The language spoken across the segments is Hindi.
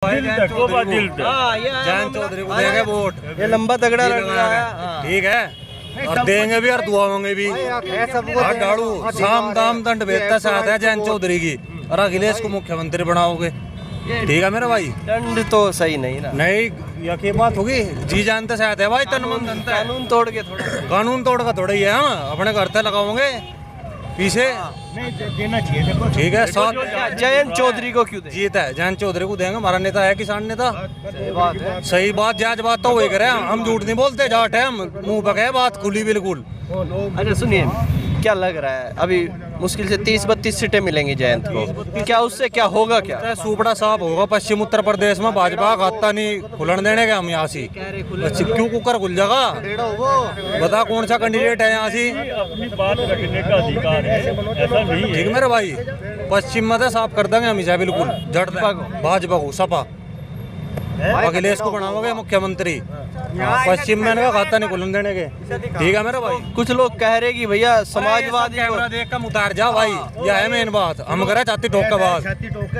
जैन चौधरी को देंगे वोट। ये लंबा तगड़ा लग रहा है। ठीक है, और देंगे भी और दुआओंगे भी। डाड़ू साम दाम दंड भेदता साथ है जैन चौधरी की, और अखिलेश को मुख्यमंत्री बनाओगे। ठीक है मेरा भाई, दंड तो सही नहीं ना। नहीं यकीन बात होगी, जी जानते से आते है भाई, तन मन जनता है। कानून तोड़ के थोड़ा, कानून तोड़ का थोड़ा ही है, हम अपने घर से लगाओगे पीछे। देना चाहिए देखो। ठीक है, साथ जयंत चौधरी को क्यों दे? जीता है, जैन चौधरी को देंगे। हमारा नेता है, किसान नेता। सही बात है। सही बात, जायज बात तो वही करे, हम झूठ नहीं बोलते, जाट है हम, मुंह पे कहे बात खुली बिल्कुल। अच्छा सुनिए, क्या लग रहा है अभी मुश्किल से 30-32 सीटें मिलेंगी जयंत को, क्या उससे क्या होगा? क्या सुपड़ा साफ होगा पश्चिम उत्तर प्रदेश में, भाजपा खाता नहीं खुलन देने के हम यहाँ से। क्यों कुकर खुल जाएगा? बता कौन सा कैंडिडेट है यहाँ से? अपनी बात रखने का अधिकार है, ऐसा नहीं है। ठीक मेरे भाई, पश्चिम में साफ कर देंगे हम इसे बिल्कुल, जट भाजपा को सपा। अखिलेश को बनाओगे मुख्यमंत्री, पश्चिम में इनका खाता नहीं खुलन देने के। ठीक है मेरा भाई। कुछ लोग कह रहे कि भैया समाजवादी कैमरा देख कर उतार जा भाई, यह है मेन बात। हम करे छाती ठोक का बात,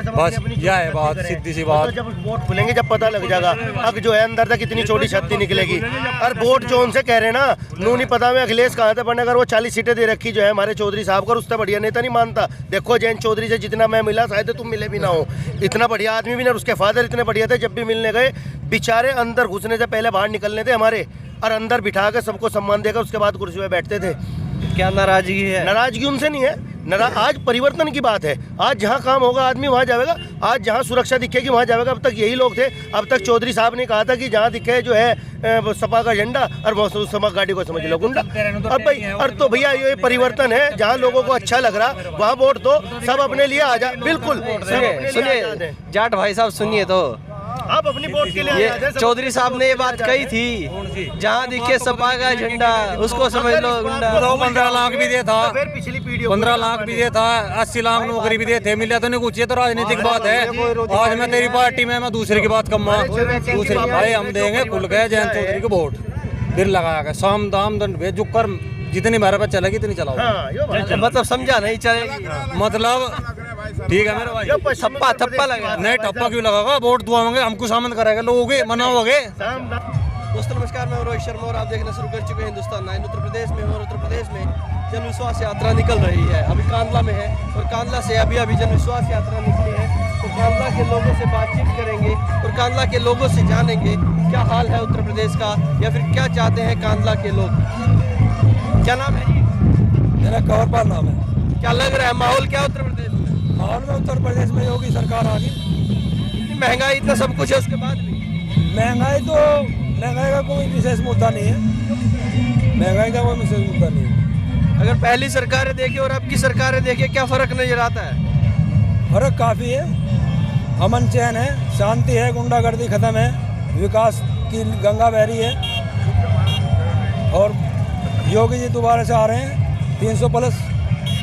बस यह है बात, सीधी सी बात। जब वोट खुलेंगे जब पता लग जाएगा। अब जो है अंदर तक इतनी छोटी छत्ती निकलेगी। और वोट जो उनसे कह रहे ना, नू नहीं पता में अखिलेश कहाँ थे बनने, अगर वो 40 सीटें दे रखी जो है हमारे चौधरी साहब को, उससे बढ़िया नेता नहीं मानता। देखो जैन चौधरी से जितना मैं मिला, शायद तुम मिले भी ना हो, इतना बढ़िया आदमी भी ना। उसके फादर इतने बढ़िया थे, जब भी मिलने गए बेचारे अंदर घुसने से पहले बाहर निकलने थे हमारे, और अंदर बिठा कर सबको सम्मान देकर उसके बाद कुर्सी में बैठते थे। क्या नाराजगी है? नाराजगी उनसे नहीं है, आज परिवर्तन की बात है। आज जहाँ काम होगा आदमी वहाँ जाएगा, आज जहाँ सुरक्षा दिखेगी वहाँ जाएगा। अब तक यही लोग थे। अब तक चौधरी साहब ने कहा था कि जहाँ दिखे जो है सपा का झंडा, और सपा गाड़ी को समझ लो गुंडा। अब भाई और तो भैया ये परिवर्तन है, जहाँ लोगों को अच्छा लग रहा वहाँ वोट दो, सब अपने लिए आ जा। बिल्कुल सुनिए जाट भाई साहब, सुनिए तो आप अपनी वोट के लिए ये चौधरी साहब ने ये बात कही थी, जहाँ दिखे सपा का झंडा उसको समझ लो गुंडा। 15 लाख भी दिया था, फिर पिछली पीढ़ी 15 लाख भी दिया था, 80 लाख नौकरी भी दिए थे, मिले तो नहीं कुछ। ये तो राजनीतिक बात है। आज मैं तेरी पार्टी में, मैं दूसरे की बात कमा, दूसरे भाई हम देंगे खुल गए जयंत चौधरी को वोट, दिल लगा के साम दाम दंड भेज जुक कर, जितनी बार पे चलेगी इतनी चलाओ। मतलब समझा नहीं चलेगी, मतलब ठीक है मेरे भाई। थप्पा लगा नहीं, ठप्पा क्यों लगागा? वोट दुआओगे, हमको सामंत करेगा, लोगे मनाओगे। दोस्तों नमस्कार, मैं रोहित शर्मा और आप देखना शुरू कर चुके हैं हिंदुस्तान 9। उत्तर प्रदेश में और उत्तर प्रदेश में जन विश्वास यात्रा निकल रही है। अभी कांडला में है, और कांडला से अभी जन विश्वास यात्रा निकली है। तो कांडला के लोगों से बातचीत करेंगे और कांडला के लोगों से जानेंगे क्या हाल है उत्तर प्रदेश का, या फिर क्या चाहते हैं कांडला के लोग। क्या नाम है जी? मेरा कंवरपाल नाम है। क्या लग रहा है माहौल क्या उत्तर प्रदेश में? माहौल में उत्तर प्रदेश में योगी सरकार आ गई। इतनी महंगाई, इतना सब कुछ है, उसके बाद भी महंगाई का कोई विशेष मुद्दा नहीं है। महंगाई का कोई विशेष मुद्दा नहीं है। अगर पहली सरकारें देखें और अब की सरकारें देखें, क्या फर्क नजर आता है? फर्क काफ़ी है, अमन चैन है, शांति है, गुंडागर्दी खत्म है, विकास की गंगा बह रही है, और योगी जी दोबारा से आ रहे हैं 300+।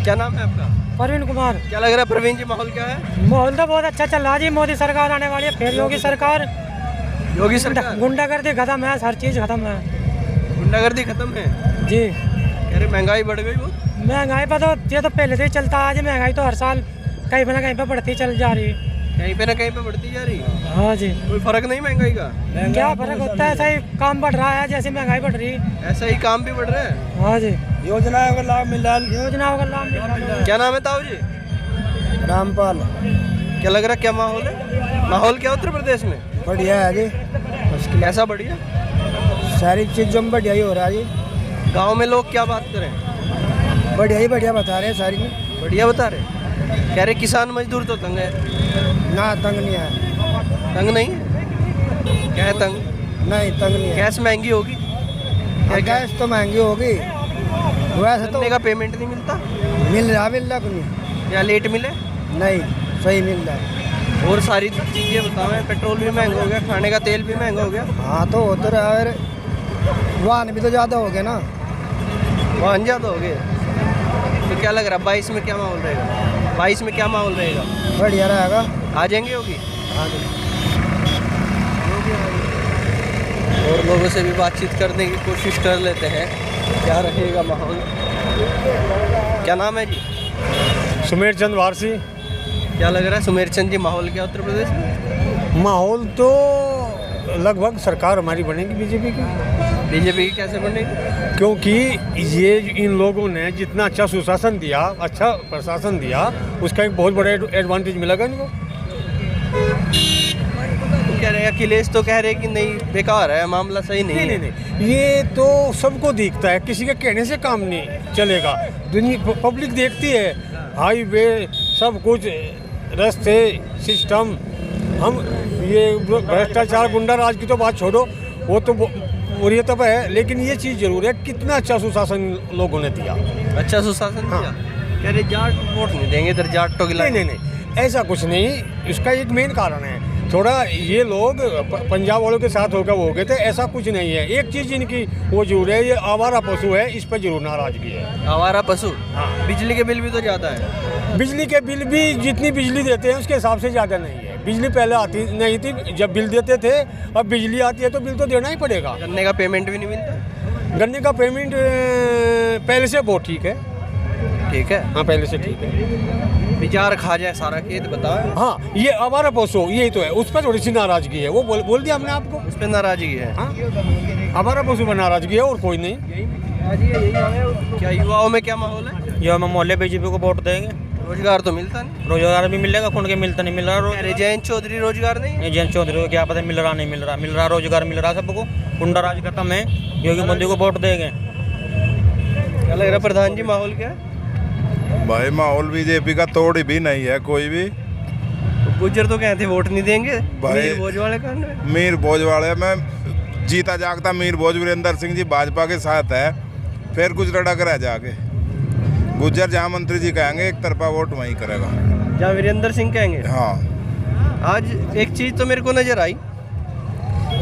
क्या नाम है आपका? प्रवीण कुमार। क्या लग रहा है प्रवीण जी, माहौल क्या है? माहौल तो बहुत अच्छा चल रहा है जी। मोदी सरकार आने वाली है, फिर योगी सरकार। गुंडागर्दी खत्म है, हर चीज खत्म है। गुंडागर्दी खत्म है जी। कह रहे महंगाई बढ़ गई बहुत। महंगाई पर तो ये तो पहले से ही चलता है जी। महंगाई तो हर साल कहीं पे ना कहीं पे बढ़ती चल जा रही है, कहीं पे ना कहीं पे बढ़ती जा रही है। हाँ जी। कोई फर्क नहीं महंगाई का? क्या फर्क होता है, ऐसा ही काम बढ़ रहा है जैसे महंगाई बढ़ रही है, ऐसा ही काम भी बढ़ रहा है। हाँ जी। योजनाओं का लाभ मिल रहा है। योजनाओं का लाभ मिल रहा है। क्या नाम है ताऊ जी? रामपाल। क्या लग रहा है, क्या माहौल है? माहौल क्या उत्तर प्रदेश में? बढ़िया है जी, कैसा बढ़िया? सारी चीज़ों में बढ़िया ही हो रहा है जी। गाँव में लोग क्या बात करें? बढ़िया बता रहे हैं सारी में। बढ़िया बता रहे? कह रहे किसान मजदूर तो तंग है। ना तंग नहीं है। तंग नहीं है? क्या है तंग? नहीं तंग नहीं है। गैस महंगी होगी? गैस तो महंगी होगी, वैसे तो का पेमेंट नहीं मिलता? मिल रहा को नहीं। या लेट मिले? नहीं, सही मिल रहा है। और सारी चीज़ें बताओ, पेट्रोल भी महंगा हो गया, खाने का तेल भी महंगा हो गया। हाँ तो होता रहा, वाहन भी तो ज़्यादा हो गए ना। वाहन ज़्यादा हो गए, तो क्या लग रहा है 22 में क्या माहौल रहेगा? 22 में क्या माहौल रहेगा? बढ़िया रहेगा। आ जाएंगे होगी? हाँ जी। और लोगों से भी बातचीत करने की कोशिश कर लेते हैं, क्या रहेगा माहौल। क्या नाम है जी? सुमेर चंद वारसी। क्या लग रहा है सुमेर चंद जी, माहौल क्या उत्तर प्रदेश में? माहौल तो लगभग सरकार हमारी बनेगी बीजेपी की, बीजेपी की कैसे बनेगी? क्योंकि ये इन लोगों ने जितना अच्छा सुशासन दिया, अच्छा प्रशासन दिया, उसका एक बहुत बड़ा एडवांटेज मिलेगा इनको। कह रहे हैं अखिलेश तो कह रहे हैं कि नहीं बेकार है, मामला सही नहीं है। नहीं, ये तो सबको दिखता है, किसी के कहने से काम नहीं चलेगा। दुनिया पब्लिक देखती है, हाईवे सब कुछ, रास्ते, सिस्टम। हम ये भ्रष्टाचार गुंडा राज की तो बात छोड़ो, वो तो बुरी तब है, लेकिन ये चीज़ जरूर है कितना अच्छा सुशासन लोगों ने दिया। अच्छा सुशासन हाँ। दिया। कह रहे जाट वोट नहीं देंगे, इधर जाट तो नहीं, ऐसा कुछ नहीं। इसका एक मेन कारण है, थोड़ा ये लोग पंजाब वालों के साथ होकर वो गए थे, ऐसा कुछ नहीं है। एक चीज़ इनकी वो जरूर है, ये आवारा पशु है, इस पर जरूर नाराजगी है। आवारा पशु। हाँ। बिजली के बिल भी तो ज़्यादा है। बिजली के बिल भी जितनी बिजली देते हैं उसके हिसाब से ज़्यादा नहीं है। बिजली पहले आती नहीं थी, जब बिल देते थे, अब बिजली आती है तो बिल तो देना ही पड़ेगा। गन्ने का पेमेंट भी नहीं मिलता। गन्ने का पेमेंट पहले से बहुत ठीक है। ठीक है। हाँ, पहले से ठीक है। विचार खा जाए सारा खेत, बताओ। हाँ, ये हमारा पशु यही तो है, उस पर थोड़ी सी नाराजगी है, वो बोल दिया हमने आपको। उस पर नाराजगी है। हाँ, हमारा पशु पर नाराजगी है और कोई नहीं। क्या युवाओं में क्या माहौल है? जो हम मोहल्ले बीजेपी को वोट देंगे। रोजगार तो मिलता नहीं। रोजगार भी मिलेगा, कौन के मिलता नहीं मिल रहा। अरे जयंत चौधरी रोजगार नहीं। जयंत चौधरी को क्या पता मिल रहा नहीं मिल रहा, मिल रहा रोजगार मिल रहा सबको। गुंडा राज खत्म है, योगी मोदी को वोट देंगे। क्या लग रहा है प्रधान जी, माहौल क्या है? भाई माहौल बीजेपी का तोड़ भी नहीं है कोई भी। गुज्जर तो कहते वोट नहीं देंगे भाई मीर भोजवाड़े का। मीर भोजवाड़े में जीता जागता मीर भोज वीरेंद्र सिंह जी भाजपा के साथ है, फिर कुछ लड़क रह जाके गुज्जर जहाँ मंत्री जी कहेंगे एक तरफा वोट वहीं करेगा, जहाँ वीरेंद्र सिंह कहेंगे। हाँ। आज एक चीज़ तो मेरे को नजर आई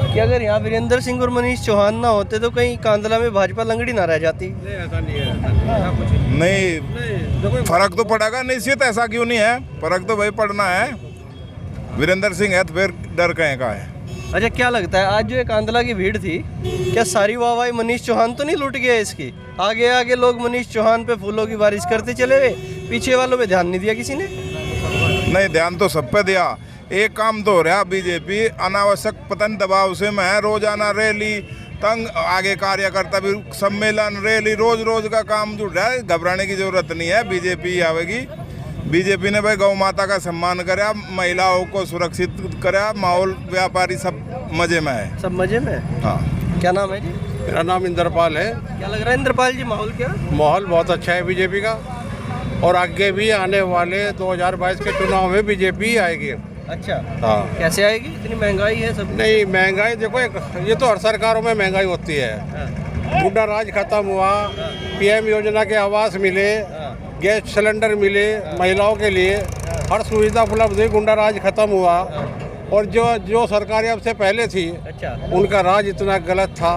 कि अगर यहाँ वीरेंद्र सिंह और मनीष चौहान ना होते तो कहीं कांदला में भाजपा लंगड़ी ना रह जाती। नहीं, फर्क तो पड़ेगा निश्चित, ऐसा क्यों नहीं है, फर्क तो भाई पड़ना है। वीरेंद्र सिंह है तो फिर डर कहीं का है। अच्छा, क्या लगता है आज जो एक कांदला की भीड़ थी, क्या सारी वाहवाही मनीष चौहान तो नहीं लूट गया इसकी? आगे आगे लोग मनीष चौहान पे फूलों की बारिश करते चले गए, पीछे वालों पे ध्यान नहीं दिया किसी ने। नहीं, ध्यान तो सब पे दिया। एक काम तो हो रहा, बीजेपी अनावश्यक पतन दबाव से मैं रोजाना रैली, तंग आगे कार्यकर्ता भी सम्मेलन, रैली, रोज रोज का काम जुड़ रहा है। घबराने की जरूरत नहीं है, बीजेपी आवेगी। बीजेपी ने भाई गौ माता का सम्मान करा, महिलाओं को सुरक्षित करा, माहौल व्यापारी सब मजे में है। सब मजे में। हाँ। क्या नाम है जी? मेरा नाम इंद्रपाल है। क्या लग रहा है इंद्रपाल जी, माहौल क्या? माहौल बहुत अच्छा है बीजेपी का, और आगे भी आने वाले 2022 के चुनाव में बीजेपी आएगी। अच्छा। हाँ। कैसे आएगी? इतनी महंगाई है सब। नहीं, महंगाई देखो, ये तो हर सरकारों में महंगाई होती है। गुंडा राज खत्म हुआ, पीएम योजना के आवास मिले, गैस सिलेंडर मिले, महिलाओं के लिए हर सुविधा उपलब्ध हुई, गुंडा राज खत्म हुआ। और जो सरकारें अब से पहले थी, अच्छा, उनका राज इतना गलत था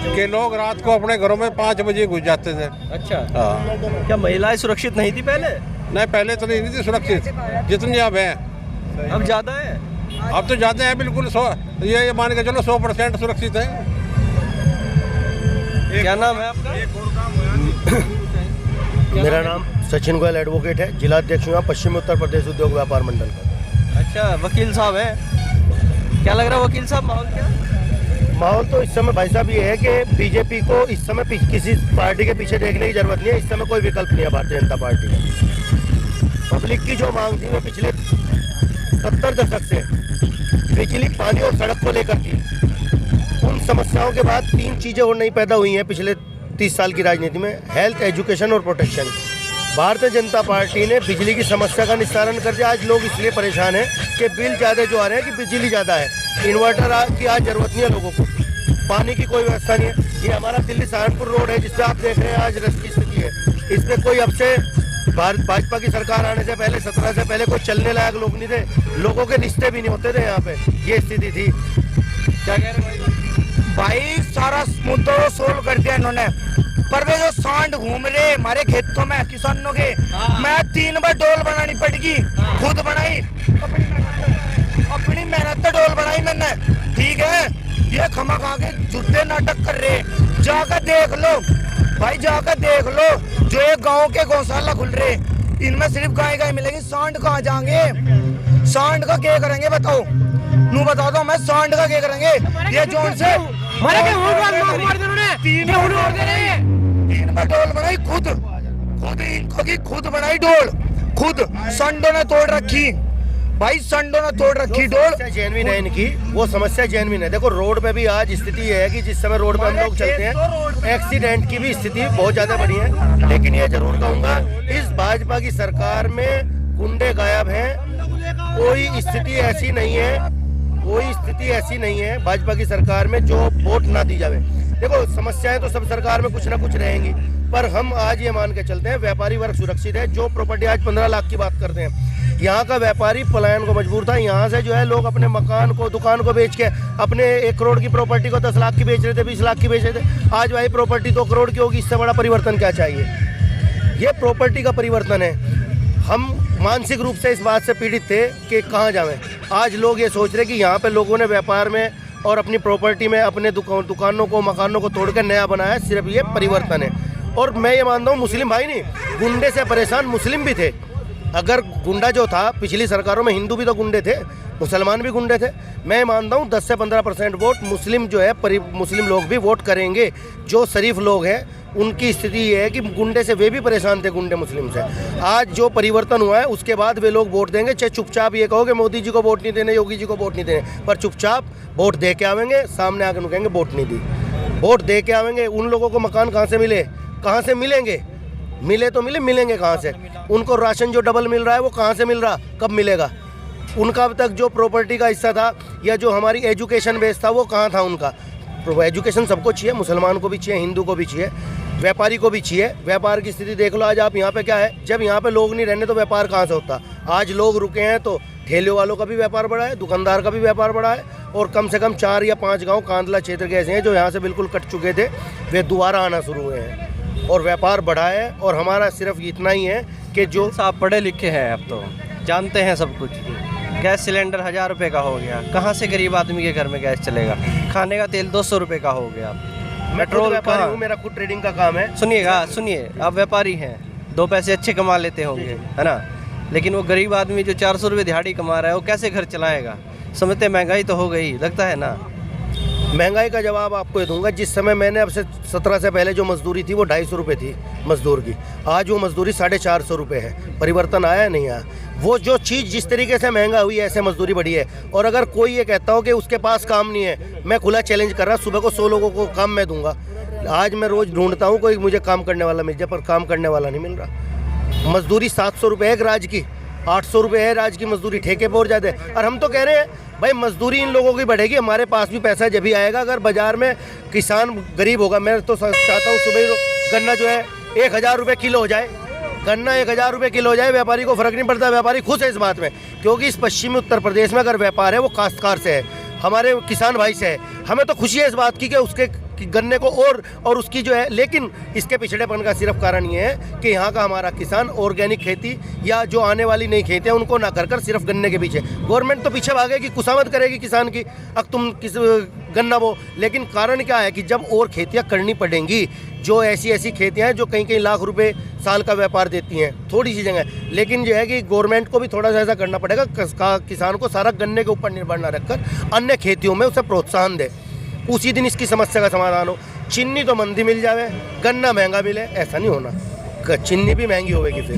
कि लोग रात को अपने घरों में 5 बजे घुस जाते थे। अच्छा। हाँ। क्या महिलाएं सुरक्षित नहीं थी पहले? नहीं, पहले तो नहीं थी सुरक्षित जितनी अब है। अब ज्यादा है। अब तो ज़्यादा है, बिल्कुल 100, ये मान के चलो 100% सुरक्षित है। क्या नाम है आपका? मेरा नाम सचिन गोयल एडवोकेट है, जिला अध्यक्ष हूँ पश्चिमी उत्तर प्रदेश उद्योग व्यापार मंडल का। अच्छा, वकील साहब है। क्या लग रहा है वकील साहब, माहौल क्या? माहौल तो इस समय भाई साहब ये है कि बीजेपी को इस समय किसी पार्टी के पीछे देखने की जरूरत नहीं है। इस समय कोई विकल्प नहीं है भारतीय जनता पार्टी का। पब्लिक की जो मांग थी वो पिछले 70 दशक से बिजली, पानी और सड़क को लेकर थी, उन समस्याओं के बाद 3 चीज़ें और नई पैदा हुई हैं पिछले 30 साल की राजनीति में: हेल्थ, एजुकेशन और प्रोटेक्शन। भारतीय जनता पार्टी ने बिजली की समस्या का निस्तारण कर दिया। आज लोग इसलिए परेशान हैं कि बिल ज़्यादा जो आ रहे हैं कि बिजली ज़्यादा है, इन्वर्टर की आज ज़रूरत नहीं है लोगों को, पानी की कोई व्यवस्था नहीं है। ये हमारा दिल्ली सहारनपुर रोड है जिसपे आप देख रहे हैं आज रस की स्थिति है। इस पर कोई अब से भाजपा की सरकार आने से पहले 17 से पहले कोई चलने लायक लोग नहीं थे, लोगों के रिश्ते भी नहीं होते थे यहाँ पे, ये स्थिति थी। क्या कह रहे हैं भाई? सारा मुद्दा सोल्व कर दिया इन्होंने, पर वे जो सांड घूम रहे हमारे खेतों में किसानों के, मैं 3 बार डोल बनानी पड़गी, खुद बनाई, अपनी मेहनत से डोल बनाई मैंने, ठीक है। ये खमा खा के झूठे नाटक कर रहे, जाकर देख लो भाई, जाकर देख लो। जो ये गांव के गौशाला खुल रहे, इनमें सिर्फ गाय गाय मिलेगी, सांड कहाँ जाएंगे? सांड का क्या करेंगे बताओ? नू बता दो मैं सांड का क्या करेंगे ये जोन से मारे के हो गया मार दे उन्होंने तीन में डोल बनाई खुद इनको की खुद बनाई डोल खुद संडो ने तोड़ रखी भाई संडो ने तोड़ रखी डोल जेन्युइन है इनकी वो समस्या जेन्युइन है। देखो रोड पे भी आज स्थिति ये है कि जिस समय रोड पे हम लोग चलते हैं एक्सीडेंट की भी स्थिति बहुत ज्यादा बढ़ी है। लेकिन ये जरूर कहूंगा इस भाजपा की सरकार में गुंडे गायब हैं। कोई स्थिति ऐसी नहीं है भाजपा की सरकार में जो वोट ना दी जावे। देखो समस्याएं तो सब सरकार में कुछ ना कुछ रहेंगी, पर हम आज ये मान के चलते हैं व्यापारी वर्ग सुरक्षित है। जो प्रॉपर्टी आज 15 लाख की बात करते हैं, यहाँ का व्यापारी पलायन को मजबूर था। यहाँ से जो है लोग अपने मकान को दुकान को बेच के अपने 1 करोड़ की प्रॉपर्टी को 10 लाख की बेच रहे थे, 20 लाख की बेच रहे थे। आज वही प्रॉपर्टी 2 करोड़ की होगी। इससे बड़ा परिवर्तन क्या चाहिए? ये प्रॉपर्टी का परिवर्तन है। हम मानसिक रूप से इस बात से पीड़ित थे कि कहाँ जावें। आज लोग ये सोच रहे कि यहाँ पे लोगों ने व्यापार में और अपनी प्रॉपर्टी में अपने दुकानों को मकानों को तोड़कर नया बनाया। सिर्फ ये परिवर्तन है। और मैं ये मानता हूँ मुस्लिम भाई नहीं, गुंडे से परेशान मुस्लिम भी थे। अगर गुंडा जो था पिछली सरकारों में हिंदू भी तो गुंडे थे, मुसलमान भी गुंडे थे। मैं मानता हूँ 10 से 15% वोट मुस्लिम जो है मुस्लिम लोग भी वोट करेंगे। जो शरीफ लोग हैं उनकी स्थिति ये है कि गुंडे से वे भी परेशान थे, गुंडे मुस्लिम से। आज जो परिवर्तन हुआ है उसके बाद वे लोग वोट देंगे। चाहे चुपचाप ये कहो कि मोदी जी को वोट नहीं देने, योगी जी को वोट नहीं देने, पर चुपचाप वोट दे के आवेंगे। सामने आकर कहेंगे वोट नहीं दी, वोट दे के आवेंगे। उन लोगों को मकान कहाँ से मिले, कहाँ से मिलेंगे? मिले तो मिलेंगे कहाँ से? उनको राशन जो डबल मिल रहा है वो कहाँ से मिल रहा, कब मिलेगा? उनका अब तक जो प्रॉपर्टी का हिस्सा था या जो हमारी एजुकेशन बेस था वो कहाँ था उनका? एजुकेशन सबको चाहिए, मुसलमान को भी चाहिए, हिंदू को भी चाहिए, व्यापारी को भी चाहिए। व्यापार की स्थिति देख लो आज आप यहाँ पे क्या है। जब यहाँ पे लोग नहीं रहने तो व्यापार कहाँ से होता? आज लोग रुके हैं तो ठेले वालों का भी व्यापार बढ़ा है, दुकानदार का भी व्यापार बढ़ा है। और कम से कम 4 या 5 गाँव कांदला क्षेत्र के ऐसे हैं जो यहाँ से बिल्कुल कट चुके थे, वे दोबारा आना शुरू हुए हैं और व्यापार बढ़ा है। और हमारा सिर्फ इतना ही है कि जो आप पढ़े लिखे हैं, अब तो जानते हैं सब कुछ। गैस सिलेंडर 1000 रुपये का हो गया, कहाँ से गरीब आदमी के घर में गैस चलेगा? खाने का तेल 200 रुपये का हो गया। पेट्रोल का, मेरा खुद ट्रेडिंग का काम है। सुनिए आप व्यापारी हैं, 2 पैसे अच्छे कमा लेते होंगे, है ना? लेकिन वो गरीब आदमी जो 400 रुपये दिहाड़ी कमा रहा है वो कैसे घर चलाएगा? समझते महंगाई तो हो गई, लगता है ना। महंगाई का जवाब आपको ये दूंगा। जिस समय मैंने अब से 17 से पहले जो मजदूरी थी वो 250 रुपये थी मजदूर की, आज वो मजदूरी 450 रुपये है। परिवर्तन आया नहीं आया? वो जो चीज़ जिस तरीके से महंगा हुई है ऐसे मजदूरी बढ़ी है। और अगर कोई ये कहता हो कि उसके पास काम नहीं है, मैं खुला चैलेंज कर रहा, सुबह को 100 लोगों को काम मैं दूंगा। आज मैं रोज़ ढूंढता हूँ कोई मुझे काम करने वाला मिल जाए, पर काम करने वाला नहीं मिल रहा। मजदूरी 700 रुपये है राज्य की, 800 रुपये है राज्य की मजदूरी, ठेके पर और ज़्यादा है। और हम तो कह रहे हैं भाई मजदूरी इन लोगों की बढ़ेगी, हमारे पास भी पैसा जब भी आएगा। अगर बाजार में किसान गरीब होगा, मैं तो चाहता हूँ सुबह गन्ना जो है 1000 रुपये किलो हो जाए, गन्ना 1000 रुपये किलो हो जाए, व्यापारी को फर्क नहीं पड़ता। व्यापारी खुश है इस बात में, क्योंकि इस पश्चिमी उत्तर प्रदेश में अगर व्यापार है वो काश्तकार से है, हमारे किसान भाई से है। हमें तो खुशी है इस बात की कि उसके गन्ने को और उसकी जो है। लेकिन इसके पिछड़ेपन का सिर्फ कारण ये है कि यहाँ का हमारा किसान ऑर्गेनिक खेती या जो आने वाली नई खेती है उनको ना कर सिर्फ गन्ने के पीछे। गवर्नमेंट तो पीछे भागेगी, खुशामद करेगी किसान की, अब तुम किस गन्ना वो। लेकिन कारण क्या है कि जब और खेतियाँ करनी पड़ेंगी, जो ऐसी खेतियाँ हैं जो कहीं लाख रुपए साल का व्यापार देती हैं थोड़ी सी जगह। लेकिन जो है कि गवर्नमेंट को भी थोड़ा सा ऐसा करना पड़ेगा, किसान को सारा गन्ने के ऊपर निर्भर ना रखकर अन्य खेतियों में उसे प्रोत्साहन दे, उसी दिन इसकी समस्या का समाधान हो। चीनी तो मंदी मिल जाए, गन्ना महंगा मिले, ऐसा नहीं होना। चीनी भी महंगी होगी फिर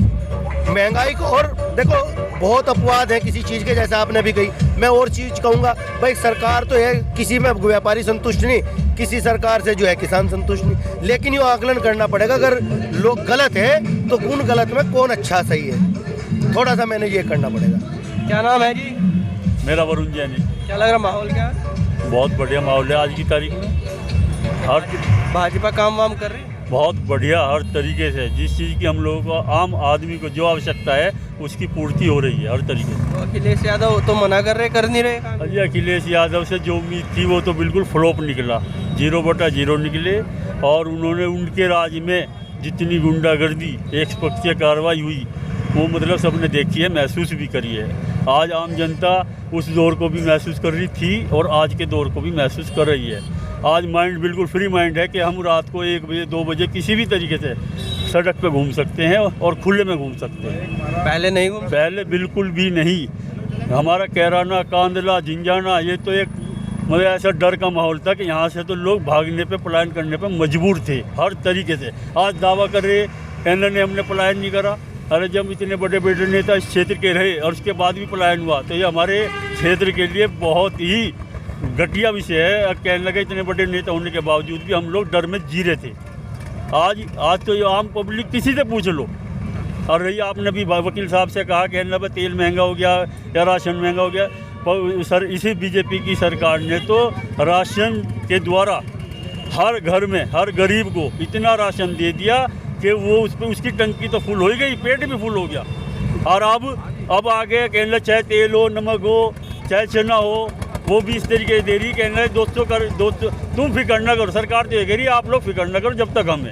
महंगाई को। और देखो बहुत अपवाद है किसी चीज़ के, जैसा आपने भी कही। मैं और चीज़ कहूँगा भाई, सरकार तो है, किसी में व्यापारी संतुष्ट नहीं, किसी सरकार से जो है किसान संतुष्ट नहीं। लेकिन ये आकलन करना पड़ेगा, अगर लोग गलत है तो उन गलत में कौन अच्छा सही है, थोड़ा सा मैंने ये करना पड़ेगा। क्या नाम है जी? मेरा वरुण जैन है। क्या लग रहा माहौल क्या है? बहुत बढ़िया माहौल है आज की तारीख में। हर भाजपा काम वाम कर रही है बहुत बढ़िया, हर तरीके से जिस चीज़ की हम लोगों को, आम आदमी को जो आवश्यकता है उसकी पूर्ति हो रही है हर तरीके से। तो अखिलेश यादव तो मना कर रहे, कर नहीं रहे। अजी अखिलेश यादव से जो उम्मीद थी वो तो बिल्कुल फ्लॉप निकला, 0/0 निकले। और उन्होंने उनके राज्य में जितनी गुंडागर्दी, एक पक्षीय कार्रवाई हुई, वो मतलब सबने देखी है, महसूस भी करी है। आज आम जनता उस दौर को भी महसूस कर रही थी और आज के दौर को भी महसूस कर रही है। आज माइंड बिल्कुल फ्री माइंड है कि हम रात को 1 बजे 2 बजे किसी भी तरीके से सड़क पे घूम सकते हैं और खुले में घूम सकते हैं। पहले नहीं घूम, पहले बिल्कुल भी नहीं। हमारा कैराना, कांदला, झिंझाना, ये तो एक मतलब ऐसा डर का माहौल था कि यहाँ से तो लोग भागने पे, पलायन करने पे मजबूर थे हर तरीके से। आज दावा कर रहे केंद्र ने हमने पलायन नहीं करा। अरे जब इतने बड़े बड़े नेता इस क्षेत्र के रहे और उसके बाद भी पलायन हुआ तो ये हमारे क्षेत्र के लिए बहुत ही घटिया विषय है। और कहने लगे इतने बड़े नेता होने के बावजूद भी हम लोग डर में जी रहे थे। आज तो ये आम पब्लिक किसी से पूछ लो। और रही आपने भी वकील साहब से कहा कि ना तेल महंगा हो गया या राशन महंगा हो गया, पर सर इसी बीजेपी की सरकार ने तो राशन के द्वारा हर घर में हर गरीब को इतना राशन दे दिया कि वो उस पर उसकी टंकी तो फुल हो ही गई, पेट भी फुल हो गया। और अब आगे कहने चाहे तेल हो, नमक हो, चाहे चना हो, वो भी इस तरीके दे रही। कहने लगे दोस्तों तुम फिक्र ना करो, सरकार तो ये कह रही है आप लोग फिक्र ना करो जब तक हमें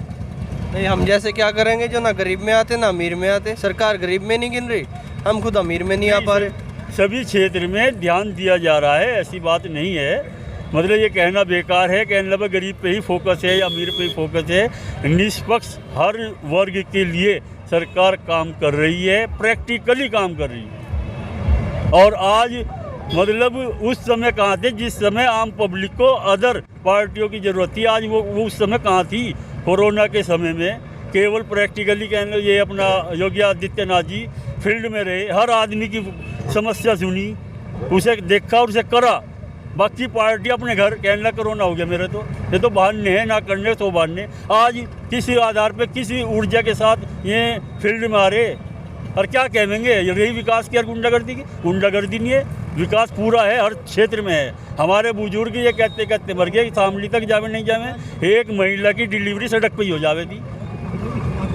नहीं। हम जैसे क्या करेंगे जो ना गरीब में आते ना अमीर में आते। सरकार गरीब में नहीं गिन रही, हम खुद अमीर में नहीं आ पा रहे। सभी क्षेत्र में ध्यान दिया जा रहा है, ऐसी बात नहीं है। मतलब ये कहना बेकार है, कहने लगे गरीब पे ही फोकस है या अमीर पे ही फोकस है। निष्पक्ष हर वर्ग के लिए सरकार काम कर रही है, प्रैक्टिकली काम कर रही है। और आज मतलब उस समय कहाँ थे जिस समय आम पब्लिक को अदर पार्टियों की ज़रूरत थी, आज वो उस समय कहाँ थी। कोरोना के समय में केवल प्रैक्टिकली कहने ये अपना योगी आदित्यनाथ जी फील्ड में रहे, हर आदमी की समस्या सुनी, उसे देखा और उसे करा। बाकी पार्टी अपने घर कहने लगा कोरोना हो गया मेरे तो, ये तो बहाने हैं, ना करने तो बहाने। आज किसी आधार पे किसी ऊर्जा के साथ ये फील्ड में आ रहे और क्या कहेंगे यही विकास की और गुंडागर्दी की? गुंडागर्दी नहीं है, विकास पूरा है, हर क्षेत्र में है। हमारे बुजुर्ग ये कहते कहते मर गए कि शामली तक जावे नहीं जावे। एक महिला की डिलीवरी सड़क पे ही हो जावे थी,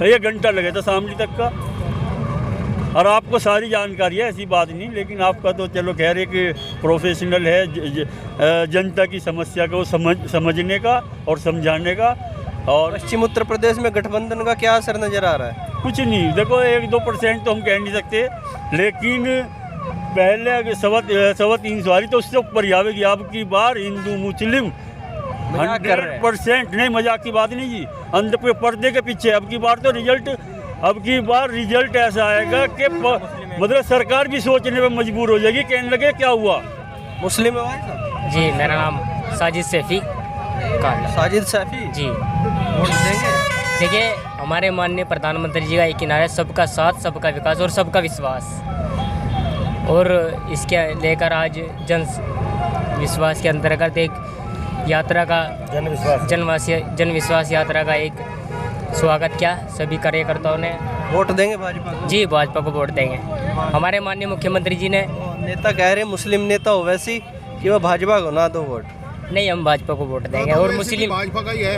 1 घंटा लगे था शामली तक का। और आपको सारी जानकारी है, ऐसी बात नहीं, लेकिन आपका तो चलो खैर एक प्रोफेशनल है जनता की समस्या को समझने का और समझाने का। और पश्चिम उत्तर प्रदेश में गठबंधन का क्या असर नज़र आ रहा है? कुछ नहीं, देखो 1-2% तो हम कह नहीं सकते, लेकिन पहले 325 वाली तो उससे ऊपर ही आवेगी। अब की बार हिंदू मुस्लिम 100% नहीं, मजाक की बात नहीं जी, अंदर पे पर्दे के पीछे। अब की बार रिजल्ट ऐसा आएगा कि मतलब सरकार भी सोचने में मजबूर हो जाएगी, कहने लगे क्या हुआ। मुस्लिम है भाई साहब? जी मेरा नाम साजिद सैफी। साजिद सैफी जी। वोट देंगे? देखिए हमारे माननीय प्रधानमंत्री जी का एक नारा है, सबका साथ सबका विकास और सबका विश्वास। और इसके लेकर आज जन विश्वास के अंतर्गत एक यात्रा का जन विश्वास यात्रा का एक स्वागत किया सभी कार्यकर्ताओं ने। वोट देंगे भाजपा को? जी भाजपा को वोट देंगे। हमारे माननीय मुख्यमंत्री जी ने नेता कह रहे मुस्लिम नेता हो वैसी कि वह भाजपा को ना दो वोट। नहीं, हम भाजपा को वोट देंगे और मुस्लिम भाजपा का ही है,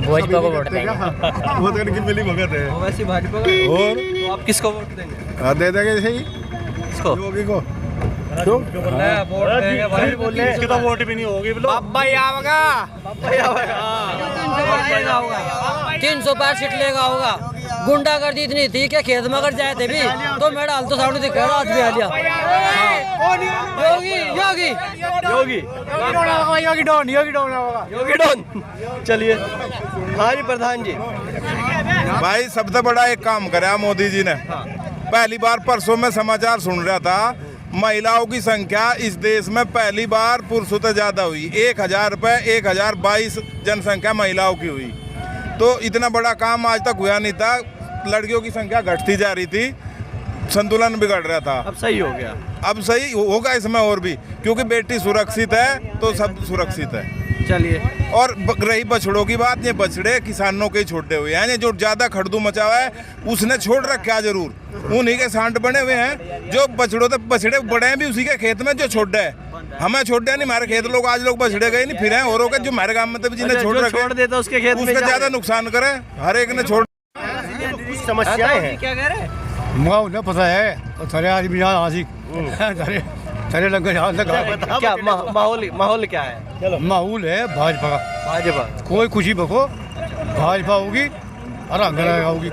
भाजपा को वोट देंगे। वो तो इनकी मिली भगत है। वैसी भाजपा का। और तो आप किसको वोट देंगे? दे देंगे सही किसको? योगी को। क्यों वोट देंगे भाई? बोले इसकी तो वोट भी नहीं होगी। बाबा ही आवेगा, बाबा ही आवेगा। 300 सीट लेगा होगा। गुंडागर्दी इतनी थी कि खेत में अगर जाए थे भी तो मेरा हाल तो सामने दिख रहा है, आज भी आ लिया। योगी डॉन। चलिए हाँ जी प्रधान जी। भाई सबसे बड़ा एक काम कराया मोदी जी ने। पहली बार परसों में समाचार सुन रहा था, महिलाओं की संख्या इस देश में पहली बार पुरुषों से ज़्यादा हुई। 1000 पे 1022 जनसंख्या महिलाओं की हुई। तो इतना बड़ा काम आज तक हुआ नहीं था। लड़कियों की संख्या घटती जा रही थी, संतुलन बिगड़ रहा था। अब सही हो गया, अब सही होगा इसमें और भी, क्योंकि बेटी सुरक्षित है तो सब सुरक्षित है। चलिए। और रही बछड़ों की बात, ये बछड़े किसानों के छोड़े हुए हैं। जो ज़्यादा खड़दू मचा हुआ है उसने छोड़ रखा जरूर, उन्हीं के सांड बने हुए हैं। जो बछड़ों तक बछड़े बड़े हैं भी उसी के खेत में जो छोड़ है। हमें छोड़ दिया नहीं, हमारे खेत लोग आज लोग बछड़े गए नहीं फिर हैं और हो जो हमारे गांव में तभी जिन्हें छोड़ देता उसके खेत में ज़्यादा नुकसान करे। हर एक ने छोड़ समस्याएं हैं। क्या कह रहे? मुझे पता है, सारे आदमी यहाँ आशिक सारे लंगर यहाँ तक। क्या माहौल क्या है? माहौल है भाजपा का। भाजपा कोई खुशी बको भाजपा होगी और अंग्रेज होगी।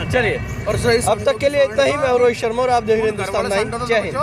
चलिए और अब तक के लिए इतना ही। मैं रोहित शर्मा और आप देख रहे हैं हिंदुस्तान 9। जय हिंद।